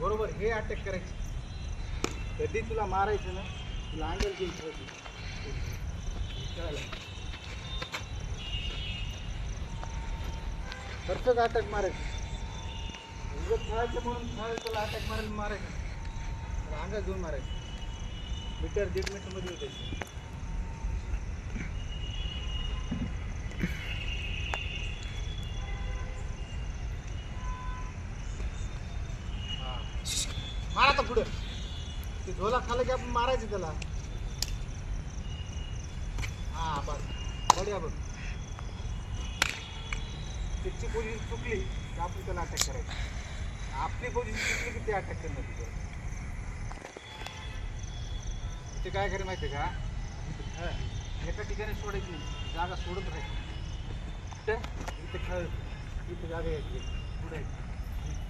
बरोबर हे अटॅक करायचे. कधी तुला मारायचं ना तुला अँगल घेऊन ठेवायची. परफेक्ट अटॅक मारायचं. उगत खेळायचं म्हणून खेळायचं तुला अटॅक मारायचं तुला अंगात घेऊन मारायचं. मीटर 1.5 मीटरमध्ये होते. मारा आता पुढं ते झोला खाल्लं की आपण मारायचं त्याला. हा बस बढिया बघ. त्याची पोझिशन चुकली की आपण त्याला अटॅक करायचं. आपली पोझिशन चुकली की ते अटॅक करणार तुझं. ते काय करे माहिती आहे का? एका ठिकाणी सोडायची नाही, जागा सोडत राहायची. इथे खेळ इथे जागा यायची पुढे